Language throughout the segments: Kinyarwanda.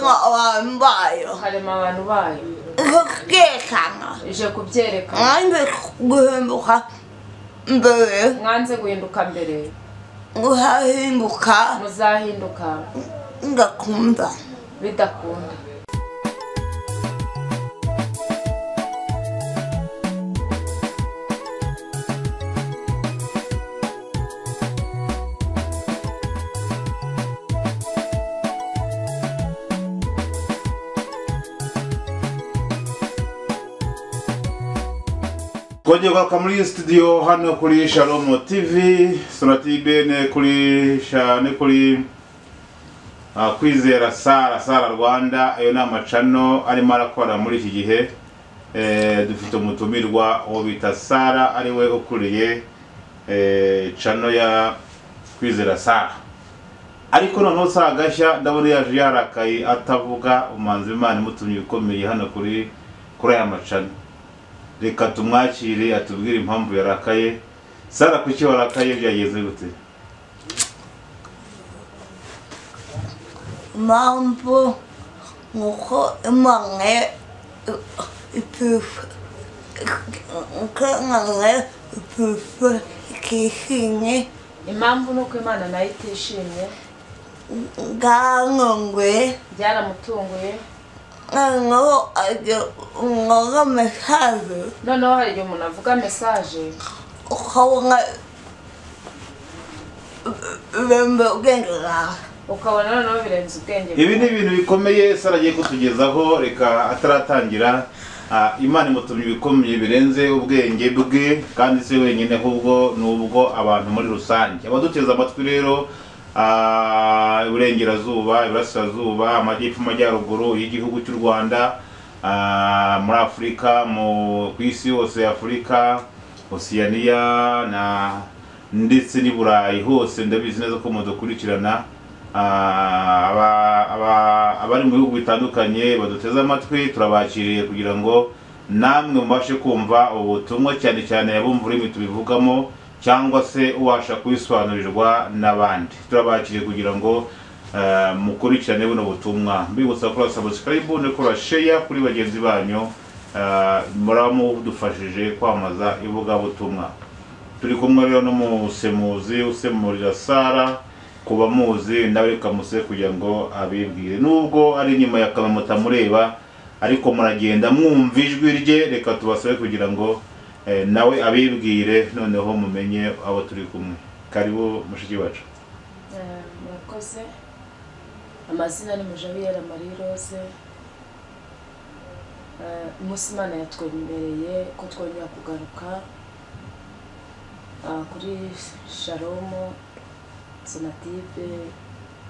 abantu bayo harema abantu bayo kubyerekana ije kubyerekana mwanze guhinduka mbere mwanze guhinduka mbere muzahinduka ngakunda bidakunda. Kongera muri studio hano kuri Shalom TV Sonatibene kuri shane kuri kwizera Salah Rwanda. Ayo namacano arimo arakora muri iki gihe. Dufite umutumirwa wo bita Salah ari we ukuriye chano ya kwizera Salah. Ariko noneho sagashya ndabona yaje yarakaye atavuga umanzi Imana imutumye bikomeye hano kuri aya macano. Reka tumwakire atubwire impamvu yarakaye. Salah, kuki warakaye byageze gute? Impamvu nuko Imana ikishimye. Impamvu nuko Imana nayo itishimye. Bwantunguye. Byaramutunguye. Noneho uvuga mesaje. Noneho hari igihe umuntu avuga mesaje ukabona birenze ubwenge bwawe. ukabona noneho birenze ubwenge. Ibi ni ibintu bikomeye Salah agiye kutugezaho. Reka ataratangira, Imana imutumye ibikomeye birenze ubwenge bwe, kandi se wenyine ahubwo nubwo abantu muri rusange. Abaduteza amatwi rero Iburengerazuba, Iburasirazuba, Amajyepfo, Amajyaruguru y'igihugu cy'u Rwanda, muri Afurika, ku isi yose, Afurika, Oceania ndetse n'i Burayi hose, ndabizi neza ko mudukurikirana. Abari mu bihugu bitandukanye baduteza amatwi, turabakiriye kugira ngo namwe mubashe kumva ubutumwa, cyane cyane abumva ururimi tubivugamo cyangwa se ubasha kubisobanurirwa n'abandi. Turabakiriye kugira ngo mukurikirane buno butumwa. Mbibutsa ko subscribe no kora share kuri bagenzi banyu, muraba mudufashije kwamaza ivuga butumwa. Turi kumwe rero n'umusemuzi usemurira Salah, kuba muzi nawe kamuse kugira ngo abibwire. Nubwo ari nyuma ya kamera mutamureba, ariko muragenda mwumva ijwi rye. Reka tubasabe kugira ngo nawe abibwire, noneho mumenye abo turi kumwe. Karibu mushiki wacu. Murakoze. Amazina ni Mujabiyera Marie Rose. Imana yatwemereye ko twongera kugaruka kuri Shalom Sonatibene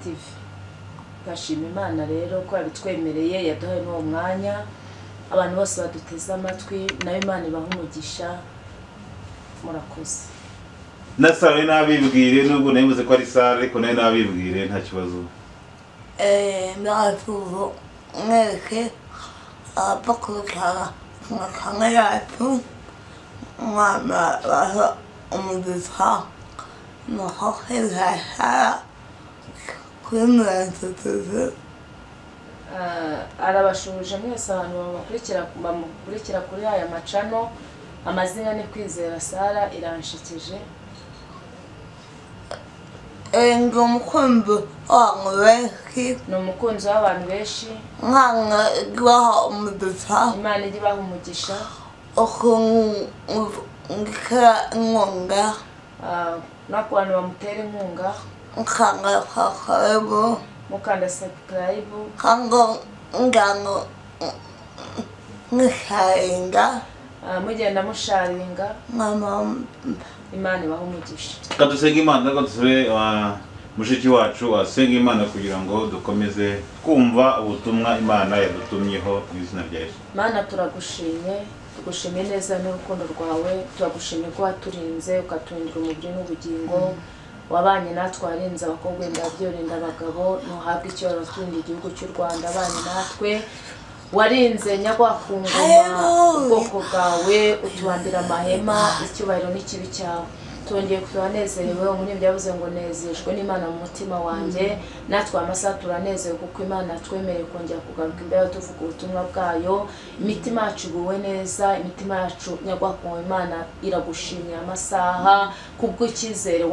TV. Gashima Imana rero ko yabitwemereye, yaduhaye n'uwo mwanya. Abantu bose baduteza amatwi, nayo Imana ibaha umugisha. Murakoze. Na Salah nabibwire, nubwo nayibuze ko ari Salah, ariko nayo nabibwire nta kibazo. Ndatuzo mwese abakurikirana amakana yacu, Imana ibaha umugisha. Muhoheza Salah kuri murantuteze. Arabashuje mwese abantu bamukurikira kuri aya macano. Amazina ni Kwizera Salah, iranshikije. Ndi umukunzi w'abantu benshi. Ni umukunzi w'abantu benshi. Imana ibaha umugisha. Imana ibaha umugisha. Ukuntu ngikora inkunga. Nako abantu bamutera inkunga. Mukanda subscribe. Mukanda subscribe. Kango ngano nisharinga. Mugenda musharinga. Mama Imana ibaha umugisha. Kadusenga Imana, kadusebe mushiki wacu asenga Imana kugira ngo dukomeze kumva ubutumwa Imana yadutumyeho mu izina rya Yesu. Mana turagushimye, tugushimye neza n'urukundo rwawe, turagushimye ko waturinze ukaturindira umubiri n'ubugingo. Wabanye natwe, warinze abakobwa ndabyorinda abagabo, ntuhabwe icyoro turinda igihugu cy'u Rwanda. Abanye natwe, warinze nyagwakungoma ubwoko bwawe, utubambira amahema, icyubahiro n'ikibi cyawe. twongeye turanezerewe. Umuririmbyi yavuze ngo nezejwe n'Imana mu mutima wanjye. Natwe amasaha turanezerewe kuko Imana twemereye kongera kugaruka imbere tuvuga ubutumwa bwayo. Imitima yacu iguwe neza, imitima yacu nyagwakuwe. Imana iragushimira amasaha kubw'icyizere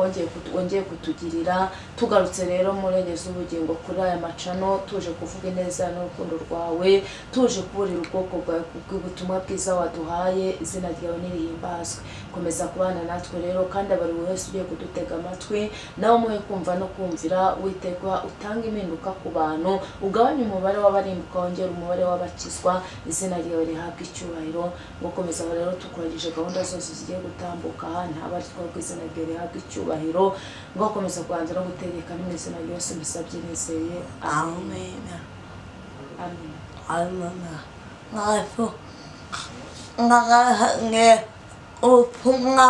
wongeye kutugirira. Tugarutse rero murengeza ubugingo kuri aya macano, tuje kuvuga ineza n'urukundo rwawe, tuje kuburira ubwoko bwawe kubw'ubutumwa bwiza waduhaye. Izina ryawe nirihimbazwe. Komeza kubana natwe rero, kandi abari wese ugiye kudutega amatwi nawe muhe kumva no kumvira. Witegwa utanga impinduka ku bantu, ugabanya umubare w'abarimbuka, wongera umubare w'abakizwa. Izina ryawe rihabwa icyubahiro. Ngo komeza rero tukuragije gahunda zose zigiye gutambuka aha, ntabari twabwo izina ryawe rihabwa icyubahiro. Ngo komeza kubanza no gutegeka mu izina ryose mbisabye nizeye. Amen. Amen. Amen. Nagahanye ubutumwa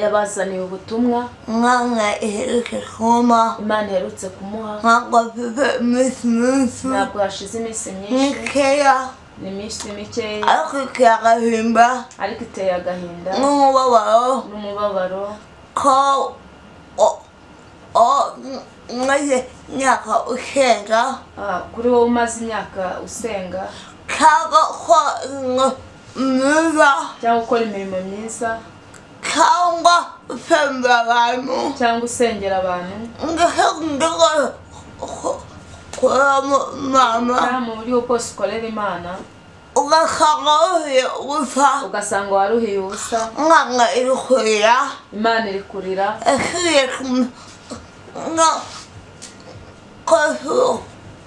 yabazaniye ubutumwa mwana iheruke kuma Imana iherutse kumuha. ntabwo afite iminsi myinshi Ntabwo hashize iminsi myinshi, mikeya ni iminsi mikeya, ariko iteye agahinda ariko iteye agahinda n'umubabaro ko maze imyaka usenga kuri wowe umaze imyaka usenga cyangwa ko myiza cyangwa ukora imirimo myiza cyangwa usengera abantu cyangwa usengera abantu mama mu buryo bwose ukorera Imana, ugasanga waruhiye ubusa. umwana iri kurira Imana iri kurira, asubiye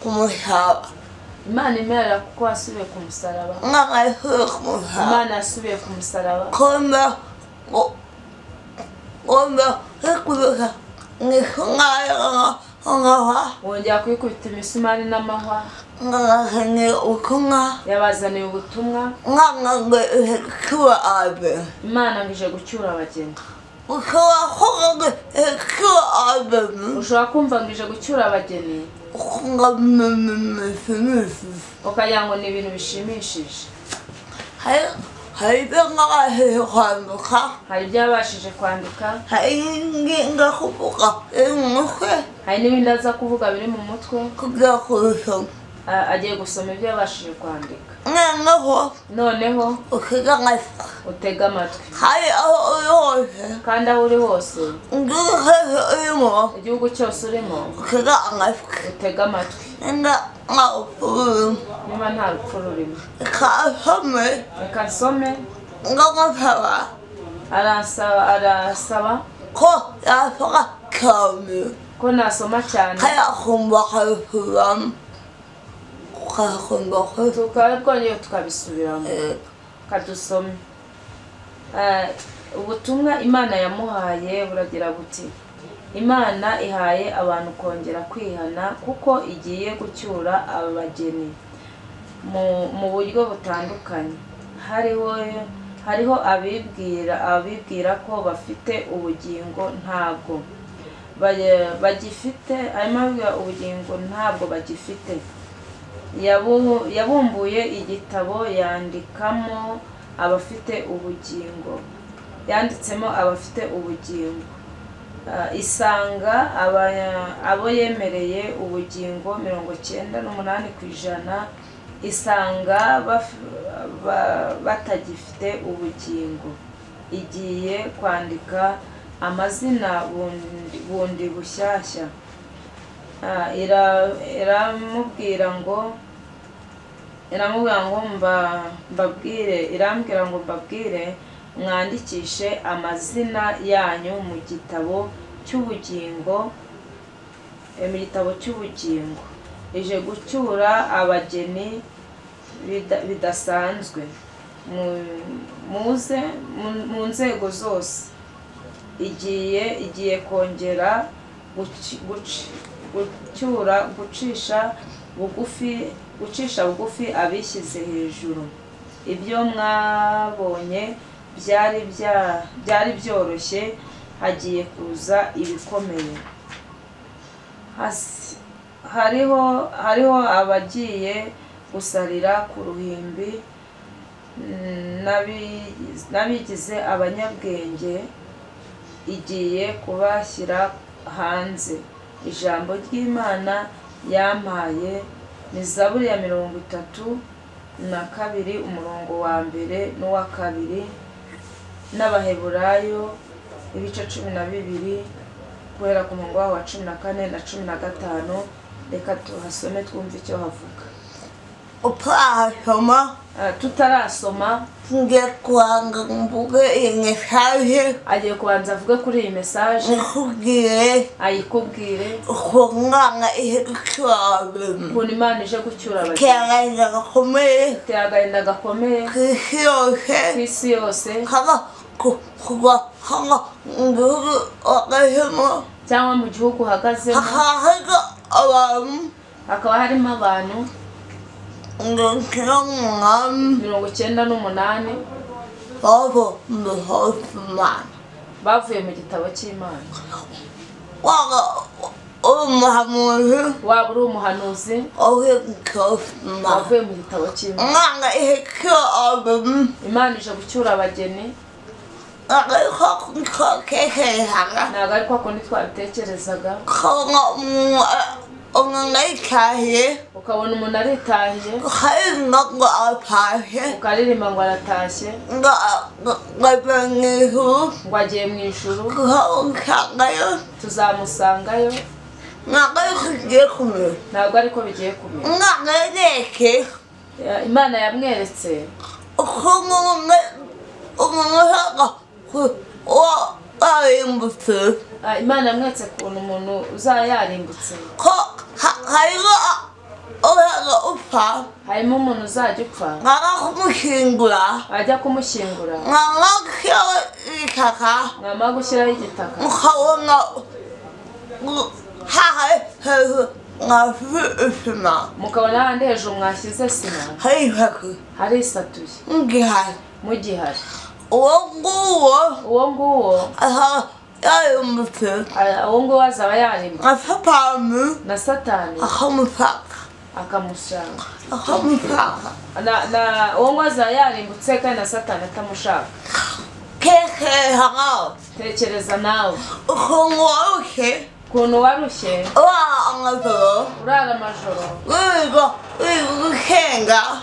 kumusaba. Imana imerera kuko wasubiye ku musaraba. Umwana yasubiye kumusaba. Imana yasubiye ku musaraba. Komba kwikubika wongera kwikubita imisumari n'amahwa. Yabazaniye ubutumwa. Imana ngije gucyura abageni. Ushobora kumva ngije gucyura abageni ukagira ngo ni ibintu bishimishije. hari ibyo mwabashije kwandika, hari ibyo yabashije kwandika, hari n'ibindi kuvuga biri mu mutwe, hari n'ibindi aza kuvuga biri mu mutwe kujya kubisoma. agiye gusoma ibyo yabashije kwandika. noneho utega amatwi hari aho uri hose, kandi aho uri hose, igihugu cyose urimo, utega amatwi. Niba nta rupfu rurimo, reka nsome. Arasaba ko yasoma cyane, ko nasoma cyane, tukaba twongeye tukabisubiramo, kadusome. Ubutumwa Imana yamuhaye buragira buti: Imana ihaye abantu kongera kwihana kuko igiye gucyura abageni mu buryo butandukanye. Hariho abibwira ko bafite ubugingo ntabwo bagifite, ubugingo ntabwo bagifite. Yabumbuye igitabo yanditsemo abafite ubugingo, isanga abo yemereye ubugingo 98%, isanga batagifite ubugingo. Igiye kwandika amazina bundi bushyashya. irambwira ngo mbabwire mwandikishe amazina yanyu mu gitabo cy'ubugingo, ije gucyura abageni bidasanzwe mu nzego zose. Igiye kongera gucisha bugufi abishyize hejuru. Ibyo mwabonye byari byoroshye, hagiye kuza ibikomeye. Hariho abagiye gusarira ku ruhimbi n'abigize abanyabwenge igiye kubashyira hanze. Ijambo ry'Imana yampaye ni Zaburi ya 32 umurongo wa mbere n'uwa kabiri, n'Abaheburayo ibice 12 guhera ku murongo wa 14 na 15. Reka tuhasome twumve icyo havuga. Utarasoma Tutarasoma ngiye kubanza mvuge iyi mesaje, agiye kubanza avuge kuri iyi mesaje, ayikubwire umwana ihe gucyura ukuntu Imana ije gucyura agahinda gakomeye, iteye agahinda gakomeye ku isi yose, haba kuba hano mu gihugu wagazemo cyangwa mu gihugu uhagazemo, hakaba harimo abantu 98 bavuye mu gitabo cy'Imana. Waba uri umuhanuzi wavuye mu gitabo cy'Imana. Imana ije gucyura abageni, ntabwo ari kwa kundi twabitekerezaga. Ukabona umuntu aritahiye, ukaririmba ngo aratashye, ngo agiye mu ijuru, tuzamusangayo. Ntabwo ariko bigiye kumera. Imana yamweretse Imana yamweretse ukuntu umuntu uzayarimbutse, harimo umuntu uzajya upfa, ajya kumushyingura, mwamara gushyiraho igitaka, mukabona ahandi hejuru mwashyize sima harisatuye mu gihari. Uwo nguwo azaba yarimbutse na Satani akamushaka. Uwo nguwo azaba yarimbutse kandi na Satani atamushaka. Tekereza nawe ukuntu warushye, urara amajoro,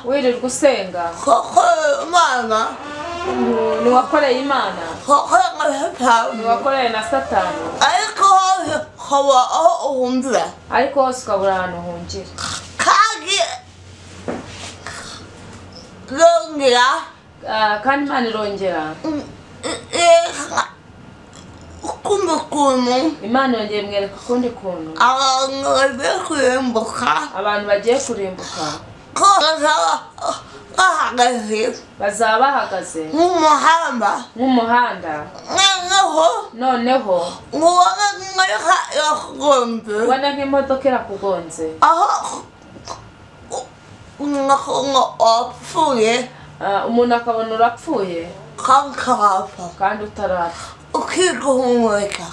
wirirwa usenga, niwakoreye Imana, niwakoreye na Satani, ariko hose ukabura ahantu uhungira. Kandi Imana irongera, Imana yongeye mwereka ukundi kuntu abantu bagiye kurimbuka bazaba bahagaze nk'umuhanda. Noneho ubona nk'imodoka irakugonze, umuntu akabona urapfuye kandi utarapfa, ukiri guhumeka,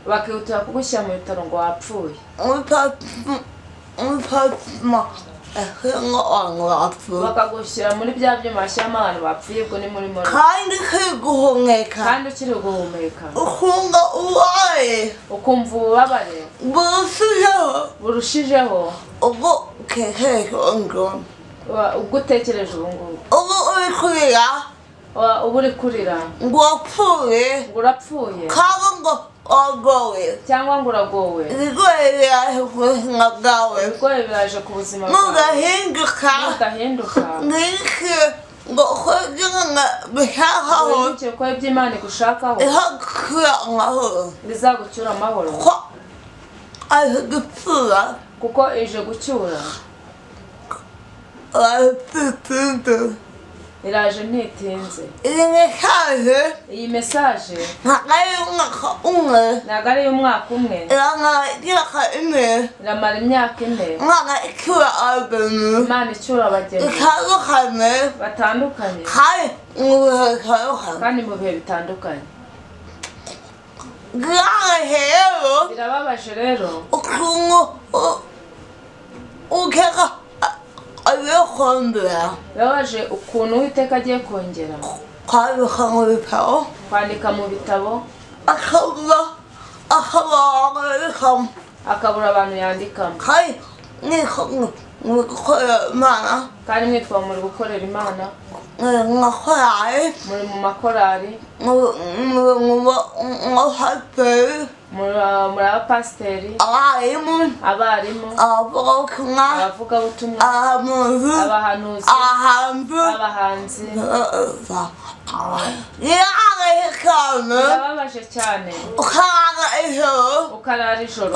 bakihutira kugushyira mu bitaro ngo wapfuye. Bakagushyira muri bya byuma bashyiramo abantu bapfuye, ubwo ni muri moro, kandi ukiri guhumeka, ukumva ububabare burushijeho ubwo utekereje ubu ngubu, ubu uri kurira ngo urapfuye cyangwa ngo uragowe, ibigoye biraje ku buzima bwawe, nudahinduka ko iby'Imana igushakaho bizagucyura amahoro, kuko ije gucyura, iraje ntitinze. Iyi mesaje ntabwo ari iy'umwaka umwe, iramara imyaka 4. Imana icyura abageni batandukanye kandi mu bihe bitandukanye. Birababaje rero ukuntu ukeka Abikondera. birababaje ukuntu uwiteka agiye kongera Kwandika mu bitabo. kwandika mu bitabo Akabandikamo. akabura abantu yandikamo Kandi mu gukorera Imana. kandi mwitwa muri gukorera Imana Nka korali. muri mu makorali Nk'abapasiteri. muri abapasiteri Abarimu. abarimu Abavugabutumwa. abavugabutumwa Abahanuzi. abahanuzi Abahanzi. abahanzi birababaje cyane Ukarara ijoro. ukarara ijoro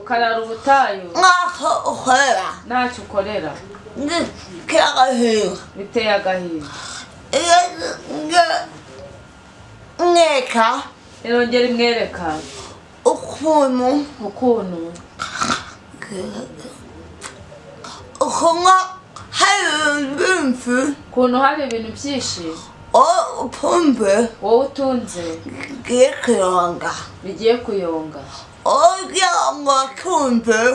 ukarara ubutayu ntacyo ukorera biteye agahinda irongera imwereka ukuntu hari ibintu byinshi wowe utunze bigiye kuyonga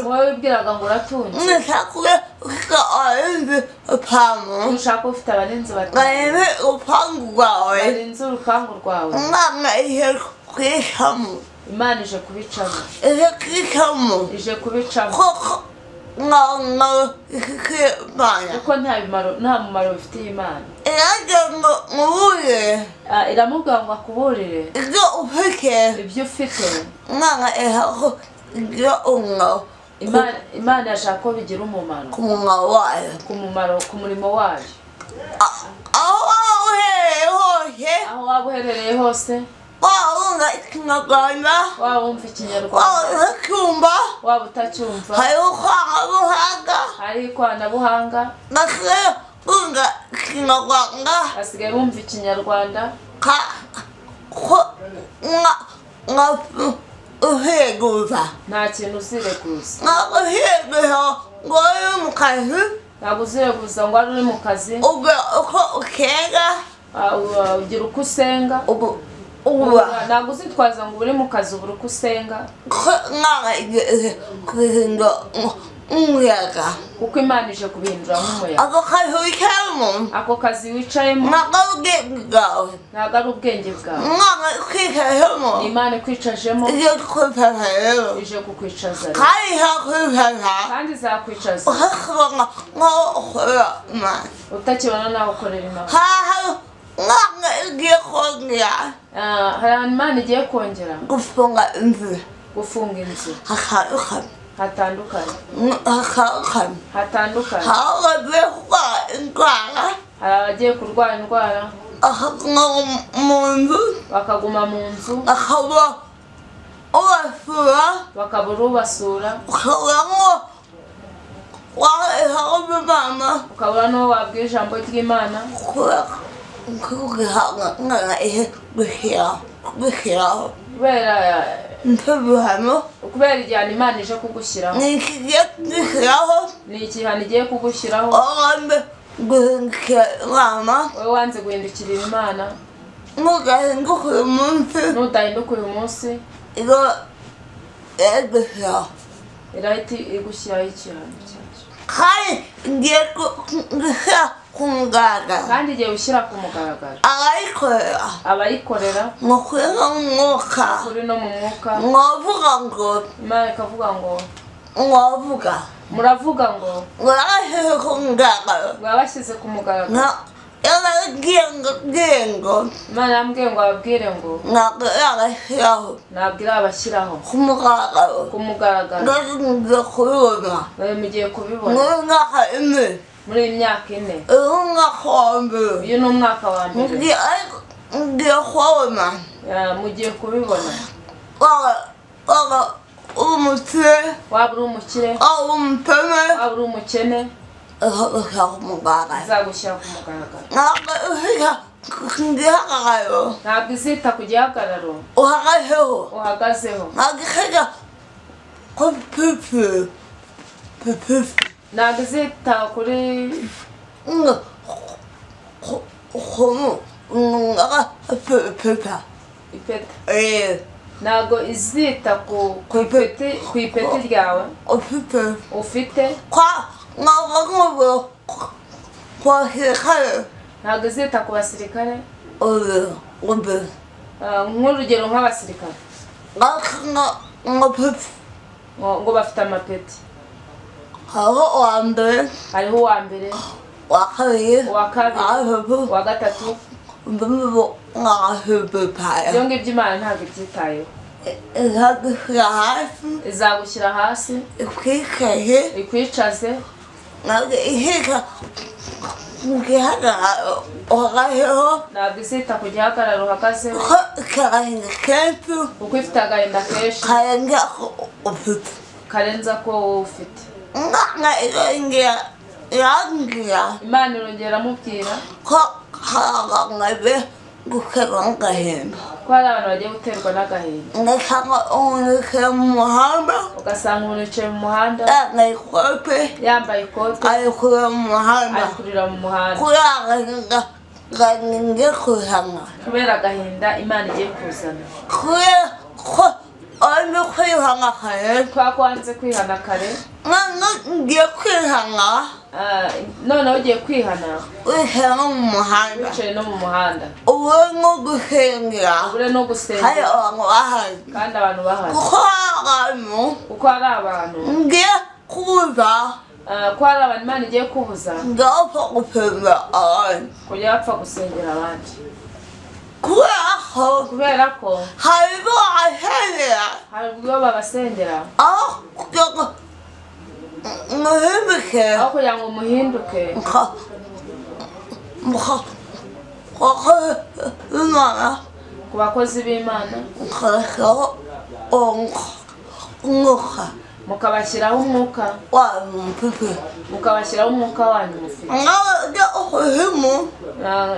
wowe wibwiraga ngo uratunze ushaka ufite abarinzi barinze urupangu rwawe Imana ije kubicamo ije kubicamo kuko nta mumaro bifitiye Imana iramubwira ngo akuburire ibyo ufite Imana yashaka ko bigira umumaro ku murimo wayo aho waba uherereye hose waba wumva ikinyarwanda waba utacyumva hari ikoranabuhanga hasigaye bumva ikinyarwanda nta kintu uzireguza ntabwo uzireguza ngo wari uri mu kazi ugira uko usenga ntabwo uzitwaza ngo uri mu kazi ubura uko usenga kuko Imana ije kubihindura nk'umuyaga ako kazi wicayemo ntabwo ari ubwenge bwawe ni Imana ikwicajemo ije kukwicaza kandi izakwicaza utakibona nawe ukorera Imana hari Imana igiye kongera gufunga inzu hatandukanye hari abagiye kurwara indwara bakaguma mu nzu bakabura ubasura ukabura n'uwo wabwira ijambo ry'Imana kubera igihano Imana ije kugushyiraho ni igihano igiye kugushyiraho wowe wanze guhindukirira Imana nudahinduka uyu munsi irahita igushyiraho igihano kandi igiye gushyira ku mugaragaro abayikorera kuri no mu mwuka Imana ikavuga ngo muravuga ngo mwabashyize ku mugaragaro Imana yambwiye ngo ababwire ngo ntabwo irabashyiraho ku mugaragaro mugiye kubibona muri iyi myaka 4 uyu ni umwaka wa mbere mugiye kubibona waba uri umukire waba uri umukene izagushyira ku mugaragaro ntabwo izita ku gihagararo uhagazeho ntabwo izita kuri ipeta ntabwo izita ku ipeti ryawe ufite nk'ubu kwa sirikare ntabwo izita ku basirikare ubu nk'urugero nk'abasirikare nka pepe ngo bafite amapeti hariho uwa mbere hariho uwa mbere uwa kabiri uwa kabiri pepe uwa gatatu mbimbo nka pepe paya ibyo ngibyo Imana ntabwo ibyitayeho izagushyira hasi izagushyira hasi ikwicaye ikwicaze ntabwo ihita mu gihagararo uhagazeho ntabwo izita ku gihagararo uhagazeho kuko ikagahinda kenshi kuko ifite agahinda kenshi karenga ufite karenza ko wowe ufite umwana irongera irangira Imana irongera iramubwira ko harangagabe guterwa n'agahinda ko hari abantu bagiye guterwa n'agahinda ugasanga umuntu yicaye mu muhanda ugasanga umuntu yicaye mu muhanda yambaye ikote yambaye ikote ari kureba mu muhanda ari kurira mu muhanda kubera agahinda gahinda kuzana kubera agahinda Imana igiye kuzana kubera ko arimo kwihana kare kwa kwanze kwihana kare none ngiye kwihana noneho ugiye kwihana wicaye no mu muhanda wicaye no mu muhanda ubu no gusengera ubure no hari gusengera abantu bahari kandi abantu bahari kuko hari abantu kuko hari abantu ngiye kubuza ko hari abantu Imana igiye kubuza ngapfa gusengera abandi kujya bapfa gusengera abandi kubera ko hari ibyo basengera hari ubwo babasengera aho kugira ngo muhinduke aho kugira ngo muhinduke Imana ku bakozi b'Imana mukarekaho umwuka mukabashyiraho umwuka wanyu mufite mukabashyiraho umwuka wanyu mufite nawe ujya ukuzimu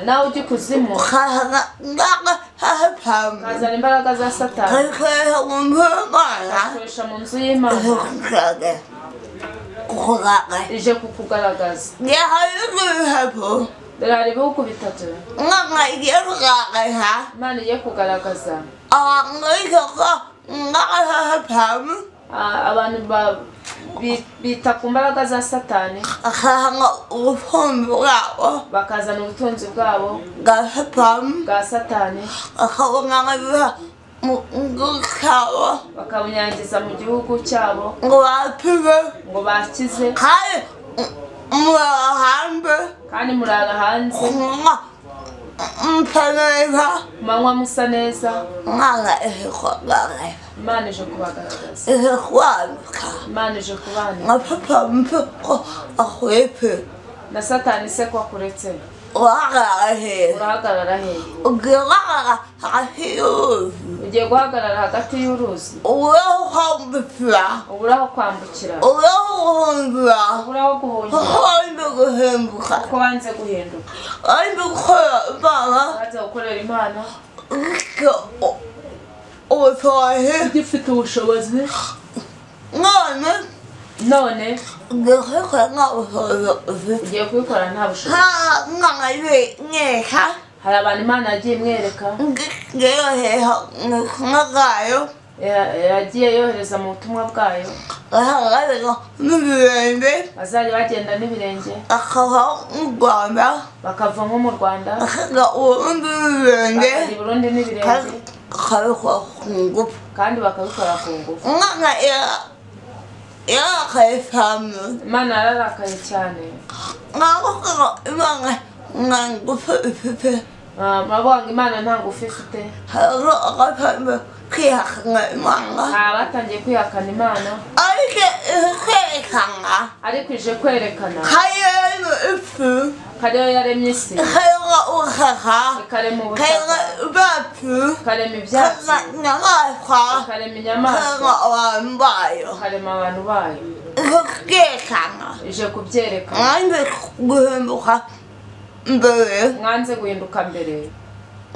nawe ujya ikuzimu ukazana imbaraga z'Satani ukazana imbaraga za Satani ukazikoresha mu nzu y'Imana ukoresha mu nzu y'Imana ije kukugaragaza hari ibihembo hari ibihugu bitatu Imana igiye kugaragaza Imana igiye kugaragaza abantu b'ishyaka imbaraga z'Satani abantu bita ku mbaraga za Satani bakazana ubutunzi bwabo bakazana ubutunzi bwabo bwa Satani bakabona nk'ibiha mu gihugu cyabo bakabunyangiza mu gihugu cyabo ngo bakize ngo bakize kandi murara hanze kandi murara hanze musa neza ku manywa musa neza Imana ije kubagaragaza Imana ije kubagaragaza ije kubambika Imana ije kubana nka papa mpe ko akwepfe na Satani se ko akuretse urahagarara hehe urahagarara hehe ugiye guhagarara hagati y'uruzi ugiye guhagarara hagati y'uruzi uburaho kwambukira uburaho kwambukira uburaho guhungira uburaho guhungira kuko wanze guhinduka kuko wanze guhinduka wanze gukorera Imana wanze gukorera Imana ufite ubushobozi ugifite ubushobozi none ugiye kubikora nta bushobozi ufite ugiye kubikora nta bushobozi nta mwana nyeka hari abantu Imana yagiye imwereka ngiye yohereha mu butumwa bwayo yagiye yohereza mu butumwa bwayo bahagarara n'ibirenge bazajya bagenda n'ibirenge bakava mu Rwanda bakava nko mu Rwanda bakajya Uburundi n'ibirenge bakajya i Burundi n'ibirenge bakabikora ku ngufu kandi bakabikora ku ngufu umwana yarakaye cyane Imana yararakaye cyane ntabwo Imana nta ngufu ifite muravuga ngo Imana nta ngufu ifite hariho agatangira kwihakana Imana batangiye kwihakana Imana ariko ije kwerekana ariko ije kwerekana hariyo ifu kariyo yaremye isi hariho ubutaka ikarema hariho ubutaka ibyatsi ikarema ibyatsi hariho inyamaswa ikarema hariho inyamaswa abantu bayo ikarema abantu bayo ije kubyerekana ije kubyerekana nanjye guhinduka mbere mwanze guhinduka mbere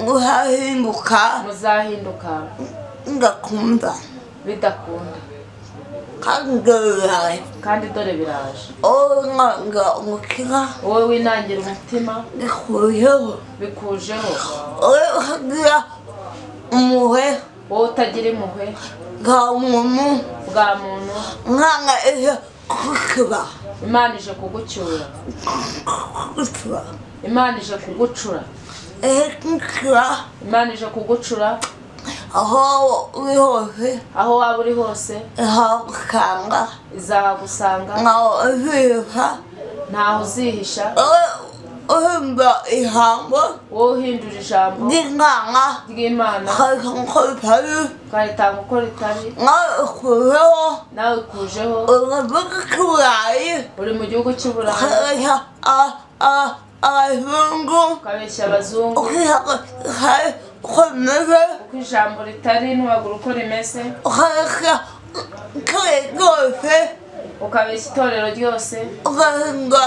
muzahinduka muzahinduka ngakunda bidakunda kandi dore biraje wowe mwanga umukira wowe winangira umutima bikujeho bikujeho wowe ukagira umuhe wowe utagira impuhwe bwa muntu bwa muntu nkanga ije kukuba Imana ije kugucyura, kukuba Imana ije kugucura, kukuba Imana ije kugucura aho uri hose aho waba uri hose, ihagusanga izahagusanga nkaho uziha ntaho uzihisha. uhimba ijambo Wowe uhindura ijambo ry'Imana ry'Imana ukareka uko ritari ukaritanga uko ritari, nawe ukujeho nawe ukujeho. uravuga k'uburayi Uri mu gihugu cy'Uburayi ukareka abazungu ukabeshya abazungu ukihagara uko bimeze uko ijambo ritari ntubagura uko rimeze, ukareka kare rwose ukabeshya itorero ryose, ugahinga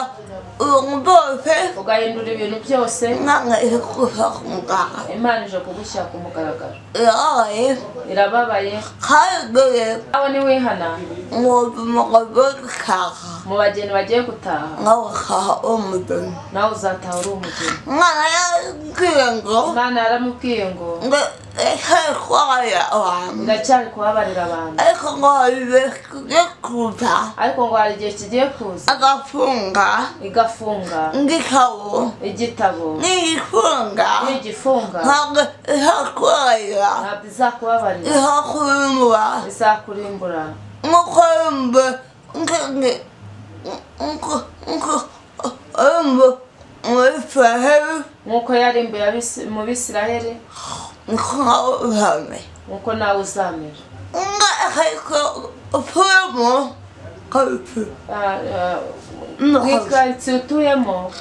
ibintu byose ugahindura ibintu byose. Imana iri kuguha ku muganga Imana ije kugushyira ku mugaragaro, irababaye irababaye. kandi Nawe niwihana ubuzima bwawe bugashaka mu bageni bagiye gutaha, nawe ukaha umugeni nawe uzataha uri umugeni. Imana yarambwiye ngo Imana yaramubwiye ngo iracyari kubabarira abantu iracyari kubabarira abantu, ariko ngo hari igihe kigiye kuza ariko ngo hari igihe kigiye kuza agafunga igafunga igitabo igitabo n'igifunga n'igifunga, ntabwo izakubabarira ntabwo izakubabarira, izakurimbura izakurimbura. nk'uko yumva muri Israheli Nk'uko yarimbuye mu Bisiraheli, niko nawe uzamera nk'uko nawe uzamera. ariko upfuyemo kabipfu Nk'ikaritsiye utuyemo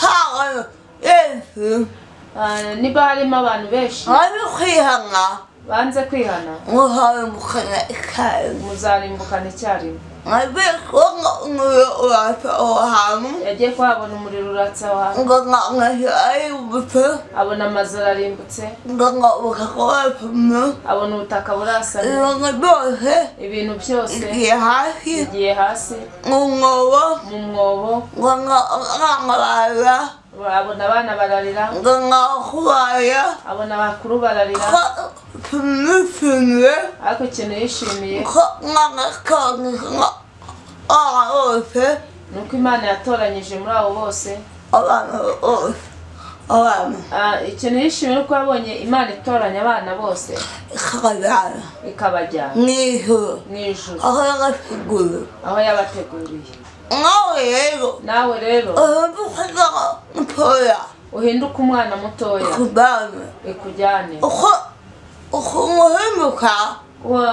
hawe Yesu niba harimo abantu benshi ari kwihana banze kwihana, muzarimukana icyarimwe muzarimbukana icyarimwe. nkabiye kubona umuriro urata aho hantu Yagiye kuhabona umuriro uratsa aho hantu, ngo nkahira arimbutse abona amazu ararimbutse, ngo ubutaka abona ubutaka burasamye, ibintu byose ibintu byose igiye hasi bigiye hasi mu mwobo mu mwobo, ngo nkabarira abona abana bararira, ngo nkakubaya abona abakuru bararira. ko tumwishimiye Ariko ikintu yishimiye ko nk'agakanka bose ni uko Imana yatoranyije muri abo bose abantu bose abantu ikintu yishimiye ni uko yabonye Imana itoranya abana bose ikabajyana ikabajyana mu ijuru mu ijuru aho yagateguriwe aho yabateguriye. nawe rero uhinduka mutoya Uhinduke umwana mutoya ikujyane ikujyane, uko uhinduka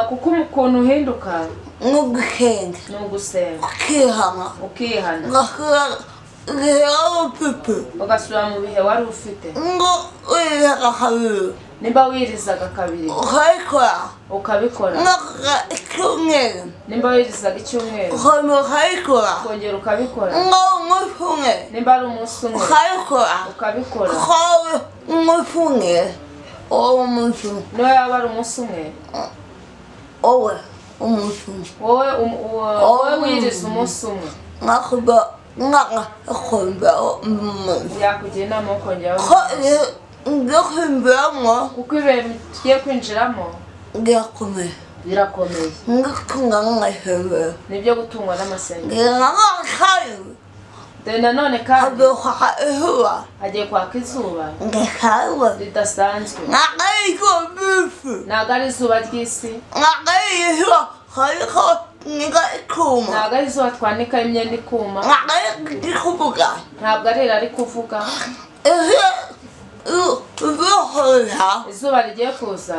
kuko ukuntu uhinduka ni ugusenga ni ugusenga ukihana ukihana, igihe wari ufite ugasubira mu bihe wari ufite. ngo wirizaga kabiri Nimba wirizaga kabiri ukabikora, icyumweru nimba wirizaga icyumweru ukongera ukabikora, umunsi umwe nimba ari umunsi umwe ukabikora, umunsi umwe wowe umunsi umwe niyo yaba ari umunsi umwe, wowe umunsi umwe wowe wiriza umunsi umwe, yakugira inama yo kongeraho kwinjiramo kuko ibihe tugiye kwinjiramo birakomeye nibyo gutungwa n'amasengero. Dore nanone kandi hagiye kwaka izuba ridasanzwe, ntabwo ari izuba ry'isi, ntabwo ari izuba twanikaho imyenda ikuma, ntabwo ari irari kuvuga. Izuba rigiye kuza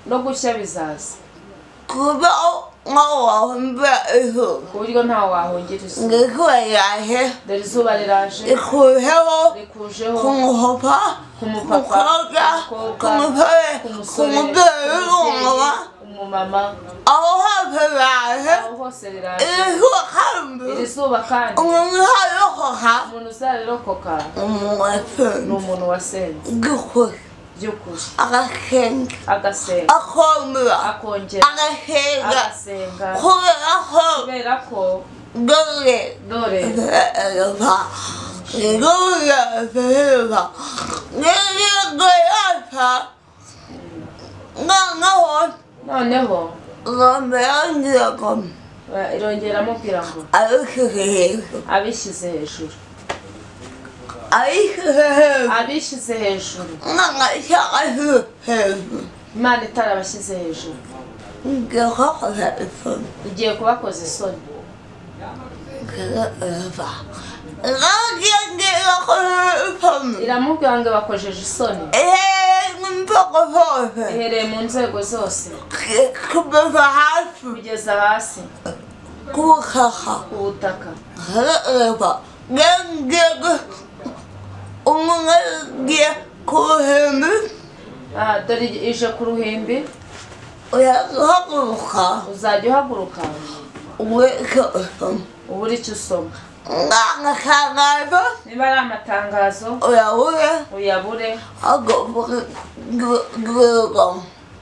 no gushya bizaza ku buryo ntawe wahungira izuba. Dore izuba riraje rikujeho kumupapa umukobwa umusore umumama, aho hose riraje iri zuba kandi umuntu uzarirokoka ni umuntu wasenze by'ukuri, agasenga akongera agasenga kubera ko dore noneho irongera amubwira ngo abishyize hejuru abishyize hejuru Imana itarabashyize hejuru igiye kubakoza isoni iramubwira ngo bakojeje isoni ihereye mu nzego zose kugeza hasi ku butaka ugiye ku ruhimbi dore ije ku ruhimbi uzajya uhaguruka ubura icyo usoma niba ari amatangazo uyabure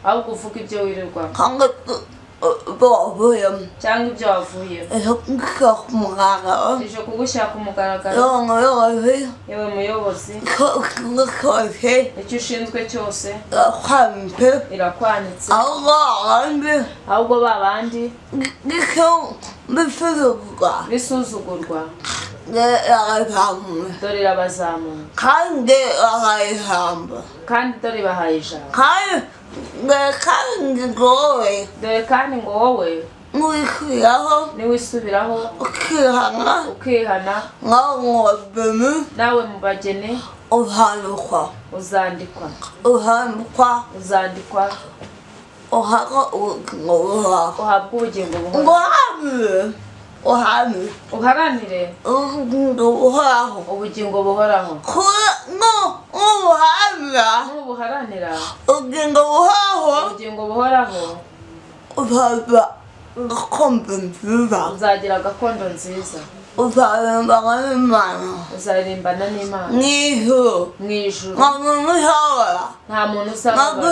ahubwo uvuga ibyo wirirwamo cyangwa ibyo wavuyemo ije kugushyira ku mugaragaro yewe muyobozi icyo ushinzwe cyose irakwanitse ahubwo ba bandi bisuzugurwa dore irabazamuye kandi dore ibahaye ijambo dore kandi ngo wowe niwisubiraho ukihana nawe mu bageni uzandikwa uhabwa ubugingo uharanire ubugingo buhoraho nubuharanira ubugingo buhoraho uzagira gakondo nziza uzaririmbana n'Imana mu ijuru nta muntu uzababara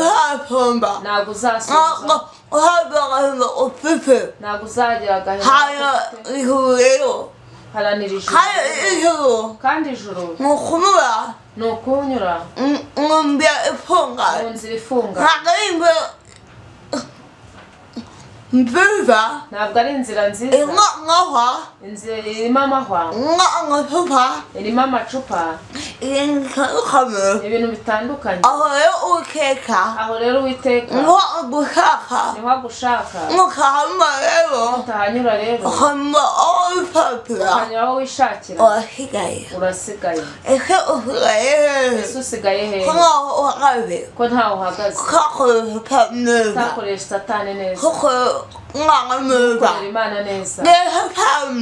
ntabwo uzasonza ntabwo uzagira agahinda haranira ijuru kandi ijuru ni ukunyura mu nzira ifunga ntabwo ari inzira nziza inzira irimo amahwa irimo amacupa ibintu bitandukanye aho rero Uwiteka niho agushaka utahanyura rero ukanyura aho wishakira urasigaye ese usigaye hehe ko ntawe uhagaze utakoresha Satani neza ukorera Imana neza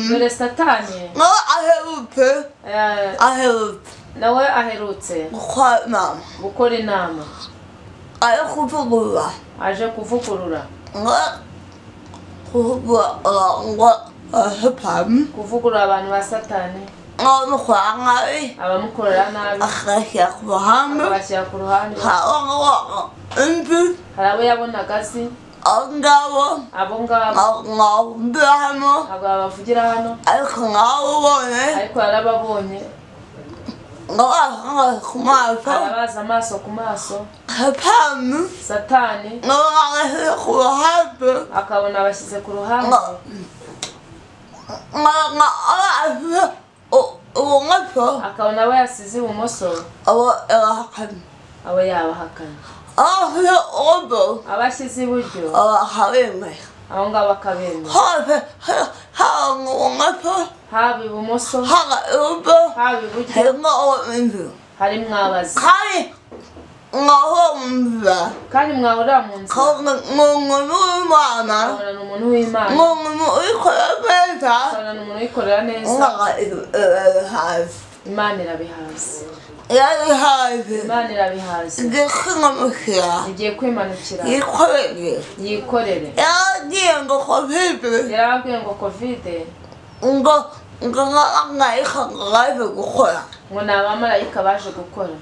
dore Satani nawe aherutse gukora inama aje kuvugurura abantu ba Satani abamukorera nabi akabashyira ku ruhande hari abo yabonaga azi abo ngabo bavugira hano ariko yarababonye arabaza amaso ku maso Satani akabona abashyize ku ruhande akabona abo yasize ibumoso abo yabahakana abashyize iburyo abo ngabo bakabemera haba ibumoso haba iburyo harimo abazi kandi mwahurira mu nzira ukabona ni umuntu w'Imana ukabona ni umuntu uyikorera neza Imana irabihaza igiye kwimanukira yikorere yarabwiye ngo Covid ngo ni abamarayika baje gukora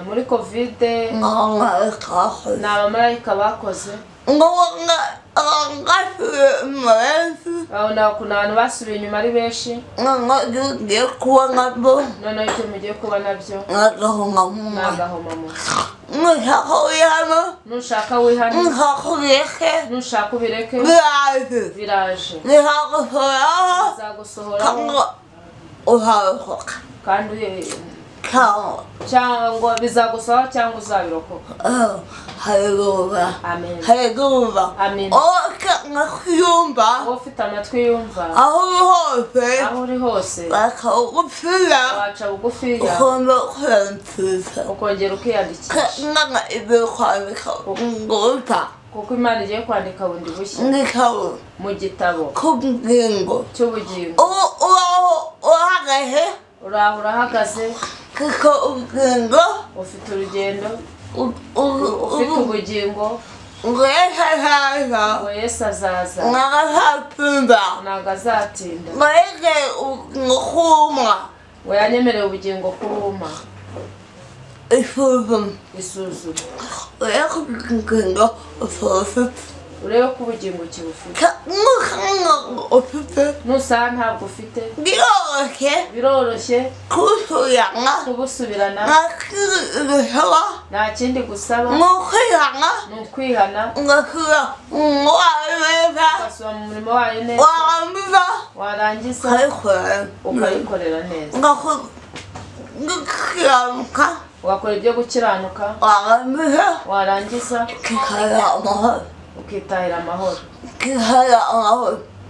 muri Covid ni abamarayika bakoze agasubiye inyuma benshi urabona ukuntu abantu basubiye inyuma ari benshi noneho tugiye kuba nabyo noneho ibyo mugiye kuba nabyo n'agahomamunwa n'agahomamunwa nushaka wihano nushaka wihane nushaka ubireke nushaka ubireke biraje bizagusohoraho bizagusohoraho cyangwa uzabirokoka kandi cyangwa bizagusohoraho cyangwa uzabirokoka haleluya amen haleluya amen ukanga kwiyumva ufite amatwi yumva aho uri hose bakawugupfira waca bugufiya ukunda kwiyandikisha ukongera ukiyandikisha nanga ibyo kwandika nguta kuko Imana igiye kwandika bundi bushya ngikabo mu gitabo kubwingo cy'ubugingo urahagaze uraho urahagaze kuko ubwingo ufite urugendo ufite ubugingo ngo Yesu azaza nagazatinda ntabwo azatinda ngo yege kumwa ngo yanyemereye ubugingo kuruma isuzuma urebe ko ubwingo ufite urebe ko ubugingo kibufite ufite nusanga ntabwo ufite biroroshye kubusubirana nta kindi gusaba ni ukwihana ugasubira ugasubira mu murimo wayo neza warangiza ukayikorera neza ugakora ibyo gukiranuka warangiza ukitahira amahoro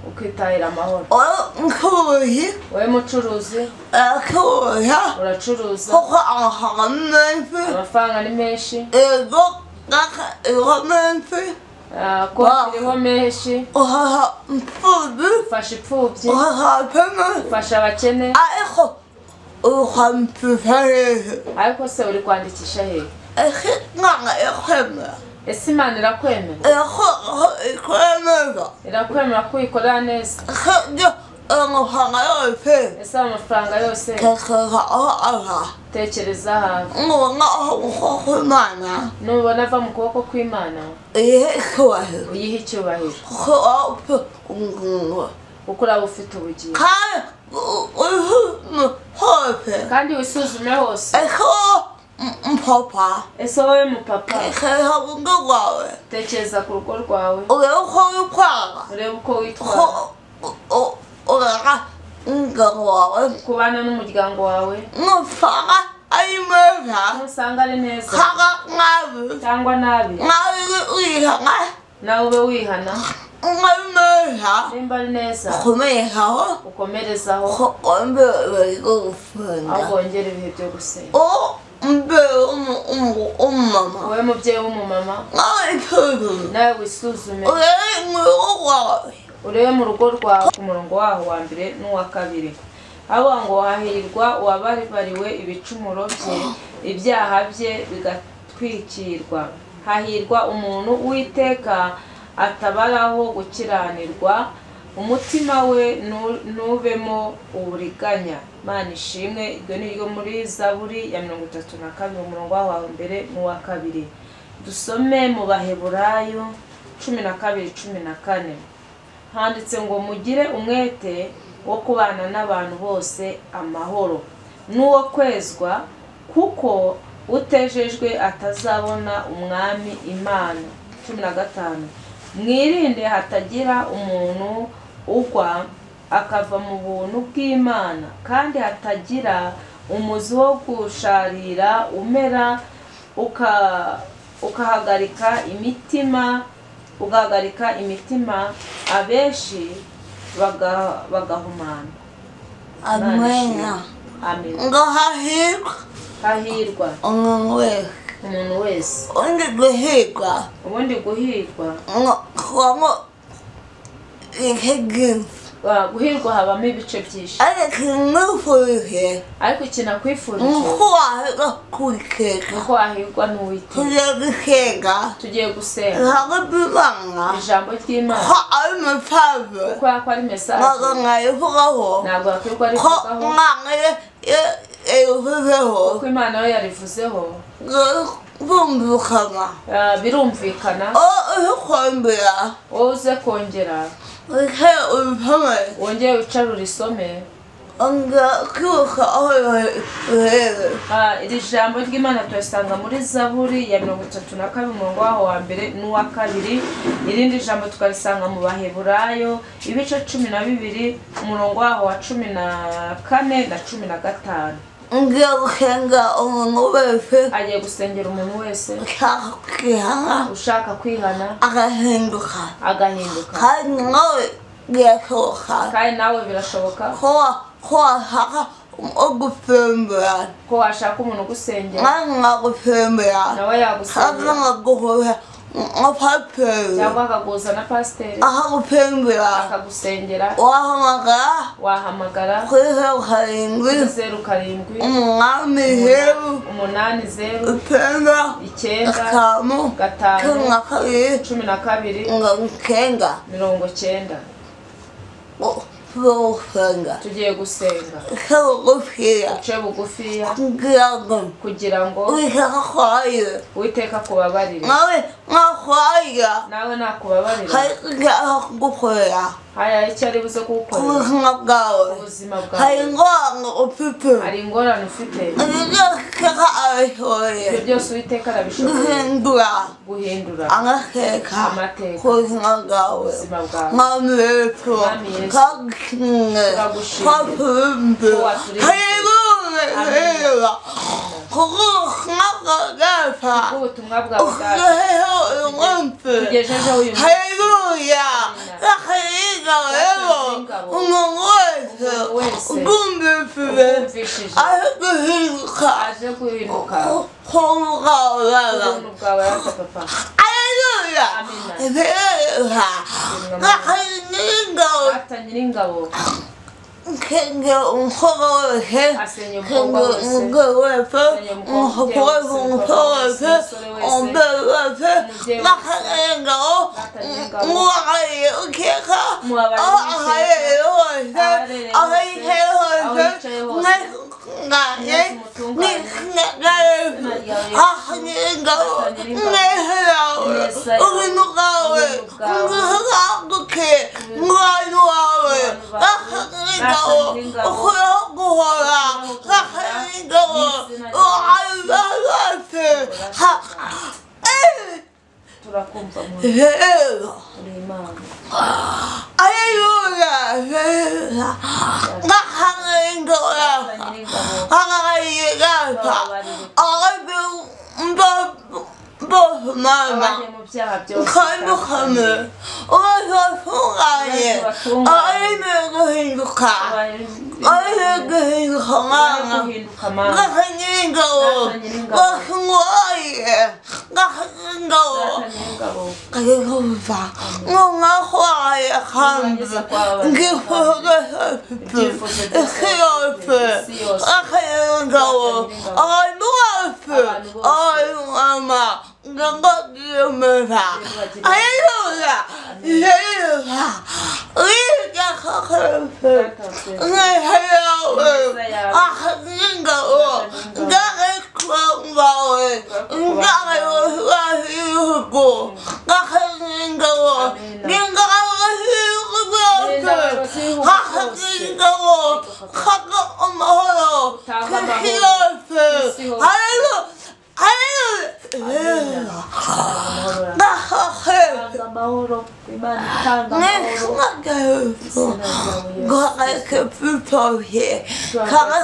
ukitahira amahoro wowe mucuruzi uracuruza amafaranga ni menshi ko kiriho menshi ufasha imfubyi ufasha abakene ariko se uri kwandikisha hehe ese Imana irakwemera irakwemera ko uyikorera neza ese amafaranga yose tekereza hafi nubona ava mu kuboko kw'Imana uyihe icyubahiro kuko uraba ufite ubugingo kandi wisuzume hose mpapa ese wowe mupapa tekereza ku rugo rwawe urebe uko witwara kubana n'umuryango wawe nusanga ari neza cyangwa nabi nawe ube wihana nimba ari neza ukomerezaho ahubwo wongere ibihe byo gusenga wowe mubyeyi w'umumama nawe wisuzume urebe mu rugo rwawe ku murongo waho wa mbere n'uwa kabiri avuga ngo hahirwa uwabaribariwe ibicumuro bye ibyaha bye bigatwikirwa hahirwa umuntu Uwiteka atabaraho gukiranirwa umutima we nubemo uburiganya Imana ishimwe iryo ni ryo muri Zaburi ya 32 umurongo wa mbere n'uwa kabiri dusome mu Baheburayo 12:14 handitse ngo mugire umwete wo kubana n'abantu bose amahoro n'uwo kwezwa kuko utejejwe atazabona umwami Imana 15 mwirinde hatagira umuntu ugwa akava mu buntu bw'Imana kandi hatagira umuzi wo gusharira umera ugahagarika imitima abenshi bagahumana amena amen ngo hahirwa umuntu wese ubundi guhirwa guhirwa habamo ibice byinshi ariko kinakwifurije nuko wahirwa n'Uwiteka tugiye gusenga ijambo ry'Imana kuko yako ari message ntabwo yakwirirwa rivugaho kuko Imana yo yarivuzeho bumvikana birumvikana kwambira wowe uze kongera wicaye ubisome wongere wicare urisome kwibuka aho biherereye iri jambo ry'Imana tuyasanga muri Zaburi ya 32 umurongo waho wa mbere n'uwa kabiri. Irindi jambo tukarisanga mu Baheburayo ibice 12 umurongo waho wa 14 na 15. ngiye gusenga umuntu wese agiye gusengera umuntu wese ushaka kwihana agahinduka kandi nawe birashoboka ko washaka ugusengera ko washaka umuntu ugusengera nawe yagusengera cyangwa akaguza na pasiteri akagusengera wahamagara kuri 07 8 0 9 5 tugiye gusenga uce bugufiya kugira ngo Uwiteka kubabarire nawe nakubabarira haya icyo ari buze kugukorera ubuzima bwawe hari ingorane ufite ibyo byose Uwiteka arabishoboye guhindura amateka ubuzima bwawe Mwami Yesu ubutumwa bwawe tugejejeho uyu aje guhinduka Kenge umukobwa wese umugore wese umbere wese bakarengaho mubabarire ukeka aho aharere hose aho yicaye hose mwese ahanyengaho mwese yawe ubintu bwawe mwihaguke mwanya wawe bakarengaho ukuraho guhora bakarengaho uhabiba turakumva mu Imana Aleluya bakarengaho mama kandi ukame ubatunganye arimo guhinduka mwana gakanyingabo gakangwaye gakangabo kayikumva nk'umwahwaye kandi ikiyope akayingabo abantu bose mama ngakiyemeza aleluya aleluya wiga kakarafe nkayawe akayingabo ngakayikwawe ngakayohiwahihugu ngakayingabo ngakayohihugu kaka amahoro kakiyope aleluya amahoro Imana itanga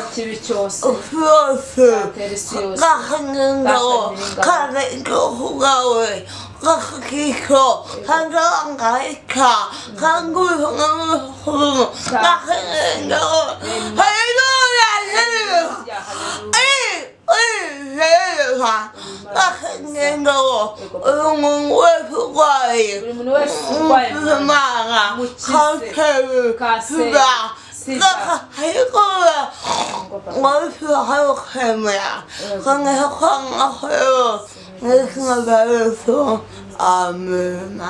ikibi cyose umuntu wese urwaye umwana kanseri sida hayikora wese hayokemera kandi hakwanga hayo amen.